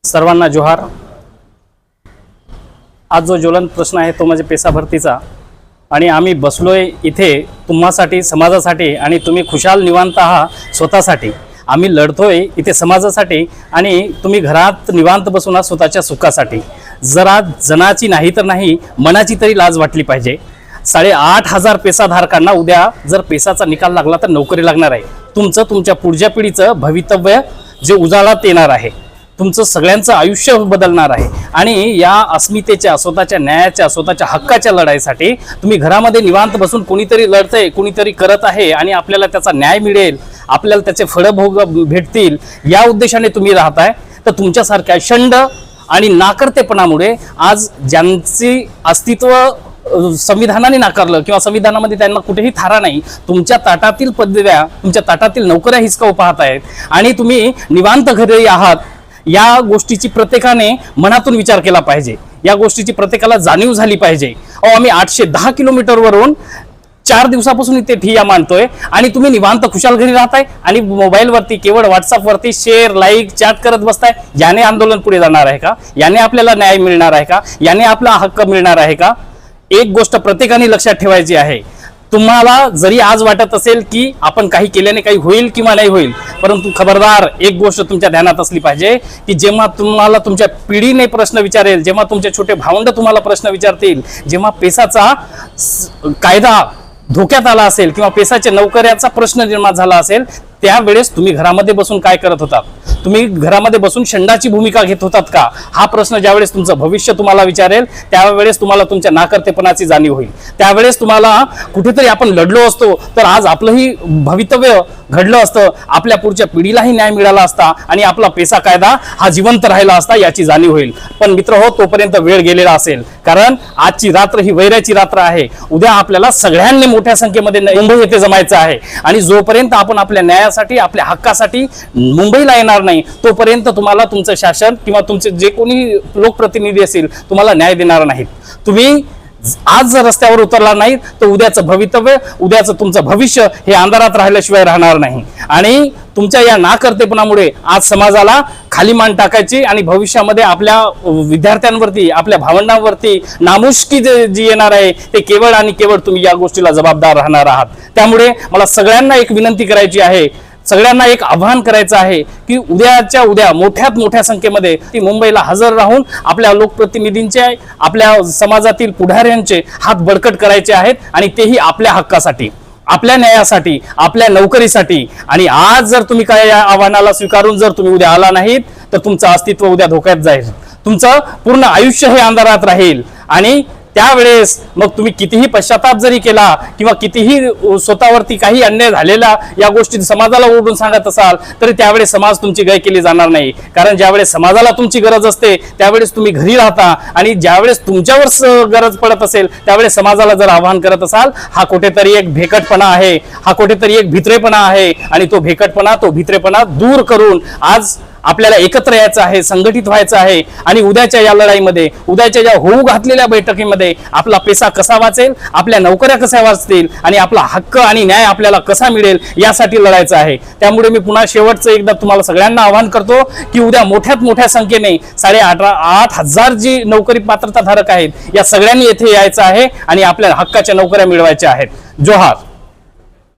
सर्वांना जोहार। आज जो ज्वलंत प्रश्न आहे तो म्हणजे पेसा भरतीचा, आणि आम्ही बसलोय इथे तुम्हासाठी, समाजासाठी, आणि तुम्ही खुशाल निवांत आहात स्वतःसाठी। आम्ही लढतोय इथे समाजासाठी आणि तुम्ही घरात निवांत बसून स्वतःच्या सुखासाठी। जरा जनाची नाही तर नाही, मनाची तरी लाज वाटली पाहिजे। 8,500 पेसाधारकांना उद्या जर पेसाचा निकाल लागला तर नोकरी लागणार आहे। तुमचं, तुमच्या पुढच्या पिढीचं भवितव्य जे उजाळात येणार आहे, तुमचं सगळ्यांचं आयुष्य बदलणार आहे। आणि या अस्मितेच्या, स्वतःच्या न्यायाच्या, स्वतःच्या हक्काच्या लढाईसाठी तुम्ही घरामध्ये निवांत बसून कोणीतरी लढतंय, कोणीतरी करत आहे आणि आपल्याला त्याचा न्याय मिळेल, आपल्याला त्याचे फळभोग भेटतील, या उद्देशाने तुम्ही राहताय। तर तुमच्यासारख्या शंड आणि नाकर्तेपणामुळे आज ज्यांची अस्तित्व संविधानाने नाकारलं किंवा संविधानामध्ये त्यांना कुठेही थारा नाही, तुमच्या ताटातील पदव्या, तुमच्या ताटातील नोकऱ्या हिसकावू पाहत आहेत आणि तुम्ही निवांत घरी आहात। या गोष्टीची प्रत्येकाने मनातून विचार केला पाहिजे, या गोष्टीची प्रत्येकाला जाणीव झाली पाहिजे। आम्ही 810 किलोमीटरवरून 4 दिवसापासून इथे ठिय्या मांडतोय आणि तुम्ही निवांत खुशाल घरी राहताय आणि मोबाईलवरती केवळ व्हॉट्सअपवरती शेअर, लाईक, चॅट करत बसताय। याने आंदोलन पुढे जाणार आहे का? याने आपल्याला न्याय मिळणार आहे का? याने आपला हक्क मिळणार आहे का? एक गोष्ट प्रत्येकाने लक्षात ठेवायची आहे, तुम्हाला जरी आज वाटत असेल की आपण काही केल्याने काही होईल किंवा नाही होईल, परंतु खबरदार, एक गोष्ट तुमच्या ध्यानात असली पाहिजे की जेव्हा तुम्हाला तुमच्या पिढीने प्रश्न विचारेल, जेव्हा तुमचे छोटे भावंड तुम्हाला प्रश्न विचारतील, जेव्हा पेसाचा कायदा धोक्यात आला असेल किंवा पेसाच्या नोकऱ्याचा प्रश्न निर्माण झाला असेल, त्यावेळेस तुम्ही घरामध्ये बसून काय करत होतात? तुम्ही घरामध्ये बसून शंडाची भूमिका घेत होतात का? हा प्रश्न ज्यावेळेस तुमचं भविष्य तुम्हाला विचारेल, त्यावेळेस तुम्हाला तुमच्या नाकर्तेपणाची जाणीव होईल। त्यावेळेस तुम्हाला कुठेतरी आपण लढलो असतो तर आज आपलंही भवितव्य घडलं असतं, आपल्या पुढच्या पिढीलाही न्याय मिळाला असता आणि आपला पेसा कायदा हा जिवंत राहिला असता, याची जाणीव होईल। पण मित्र हो, तोपर्यंत वेळ गेलेला असेल, कारण आजची रात्र ही वैराची रात्र आहे। उद्या आपल्याला सगळ्यांनी मोठ्या संख्येमध्ये मुंबई येथे जमायचं आहे आणि जोपर्यंत आपण आपल्या न्यायासाठी, आपल्या हक्कासाठी मुंबईला येणार नाही, तोपर्यंत तुम्हाला तुमचं शासन किंवा तुमचे जे कोणी लोकप्रतिनिधी असेल तुम्हाला न्याय देणार नाहीत। तुम्ही आज जर रस्त्यावर उतरला नाही तर उद्याचं भवितव्य, उद्याचं तुमचं भविष्य हे अंधारात राहिल्याशिवाय राहणार नाही। आणि तुमच्या या नाकर्तेपणामुळे आज समाजाला खाली मान टाकायची आणि भविष्यामध्ये आपल्या विद्यार्थ्यांवरती, आपल्या भावंडांवरती नामुष्की जी येणार आहे, ते केवळ आणि केवळ तुम्ही या गोष्टीला जबाबदार राहणार आहात। त्यामुळे मला सगळ्यांना एक विनंती करायची आहे, सगळ्यांना एक आव्हान करायचं आहे की उद्याच्या उद्या मोठ्यात मोठ्या संख्येमध्ये ती मुंबईला हजर राहून आपल्या लोकप्रतिनिधींचे, आपल्या समाजातील पुढाऱ्यांचे हात बळकट करायचे आहेत, आणि तेही आपल्या हक्कासाठी, आपल्या न्यायासाठी, आपल्या नोकरीसाठी। आणि आज जर तुम्ही काय या आव्हानाला स्वीकारून जर तुम्ही उद्या आला नाहीत तर तुमचं अस्तित्व उद्या धोक्यात जाईल, तुमचं पूर्ण आयुष्य हे अंधारात राहील। आणि त्यावेळेस मग तुम्ही कितीही पश्चाताप जरी केला किंवा कितीही स्वतःवरती काही अन्याय झालेला या गोष्टी समाजाला ओरडून सांगत असाल तरी त्यावेळेस समाज तुमची गय केली जाणार नाही। कारण ज्यावेळेस समाजाला तुमची गरज असते त्यावेळेस तुम्ही घरी राहता, आणि ज्यावेळेस तुमच्यावर गरज पडत असेल त्यावेळेस समाजाला जर आव्हान करत असाल, हा कुठेतरी एक भेकटपणा आहे, हा कुठेतरी एक भित्रेपणा आहे। आणि तो भेकटपणा, तो भित्रेपणा दूर करून आज आपल्याला एकत्र यायचं आहे, संघटित व्हायचं आहे आणि उद्याच्या या लढाईमध्ये, उद्याच्या या होऊ घातलेल्या बैठकीमध्ये आपला पेसा कसा वाचेल, आपल्या नोकऱ्या कशा वाचतील आणि आपला हक्क आणि न्याय आपल्याला कसा मिळेल, यासाठी लढायचं आहे। त्यामुळे मी पुन्हा शेवटचं एकदा तुम्हाला सगळ्यांना आवाहन करतो की उद्या मोठ्यात मोठ्या संख्येने 8,500 जी नोकरी पात्रताधारक आहेत या सगळ्यांनी येथे यायचं आहे आणि आपल्या हक्काच्या नोकऱ्या मिळवायच्या आहेत। जोहार।